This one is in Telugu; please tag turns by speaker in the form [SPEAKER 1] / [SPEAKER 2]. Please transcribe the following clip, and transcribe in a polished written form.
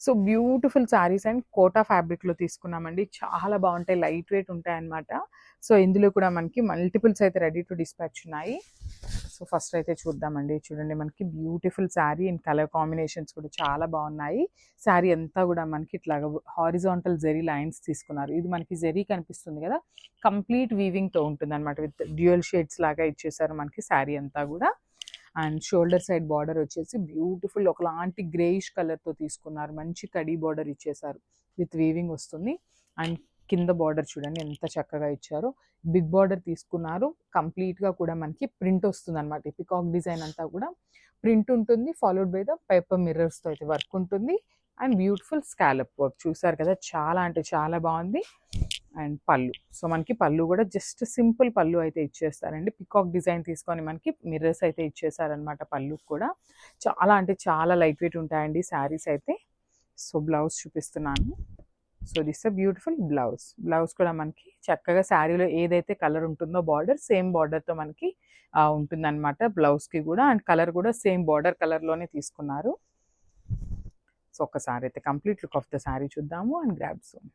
[SPEAKER 1] So beautiful saris and Kota ఫ్యాబ్రిక్లో తీసుకున్నామండి. చాలా బాగుంటాయి, లైట్ వెయిట్ ఉంటాయి అన్నమాట. సో ఇందులో కూడా మనకి మల్టిపుల్స్ అయితే రెడీ టు డిస్పాచ్ ఉన్నాయి. సో ఫస్ట్ అయితే చూద్దామండి. చూడండి, మనకి beautiful sari and colour combinations కూడా చాలా బాగున్నాయి. శారీ అంతా కూడా మనకి ఇట్లాగా హారిజాంటల్ జెరీ లైన్స్ తీసుకున్నారు. ఇది మనకి జెరీ కనిపిస్తుంది కదా, కంప్లీట్ వీవింగ్తో ఉంటుంది అనమాట. విత్ డ్యూయల్ షేడ్స్ లాగా ఇచ్చేసారు మనకి శారీ అంతా కూడా. అండ్ షోల్డర్ సైడ్ బార్డర్ వచ్చేసి బ్యూటిఫుల్ ఒకలాంటి గ్రేయిష్ కలర్తో తీసుకున్నారు. మంచి కడీ బార్డర్ ఇచ్చేసారు, విత్ వీవింగ్ వస్తుంది. అండ్ కింద బార్డర్ చూడండి ఎంత చక్కగా ఇచ్చారో. బిగ్ బార్డర్ తీసుకున్నారు. కంప్లీట్గా కూడా మనకి ప్రింట్ వస్తుంది అనమాట. పికాక్ డిజైన్ అంతా కూడా ప్రింట్ ఉంటుంది, ఫాలోడ్ బై ద పేపర్ మిర్రర్స్తో అయితే వర్క్ ఉంటుంది. అండ్ బ్యూటిఫుల్ స్కాలప్ వర్క్ చూసారు కదా, చాలా అంటే చాలా బాగుంది. అండ్ పళ్ళు, సో మనకి పళ్ళు కూడా జస్ట్ సింపుల్ పళ్ళు అయితే ఇచ్చేస్తారండి. పికాక్ డిజైన్ తీసుకొని మనకి మిర్రర్స్ అయితే ఇచ్చేసారనమాట పళ్ళు కూడా. చాలా అంటే చాలా లైట్ వెయిట్ ఉంటాయండి శారీస్ అయితే. సో బ్లౌజ్ చూపిస్తున్నాను. So this beautiful blouse. Blouse కూడా మనకి చక్కగా శారీలో ఏదైతే కలర్ ఉంటుందో బార్డర్, సేమ్ బార్డర్తో మనకి ఉంటుందన్నమాట బ్లౌజ్కి కూడా. అండ్ కలర్ కూడా సేమ్ బార్డర్ కలర్లోనే తీసుకున్నారు. సో ఒక్కసారి అయితే complete look of the sari చూద్దాము అండ్ గ్రాబ్ సూమ్.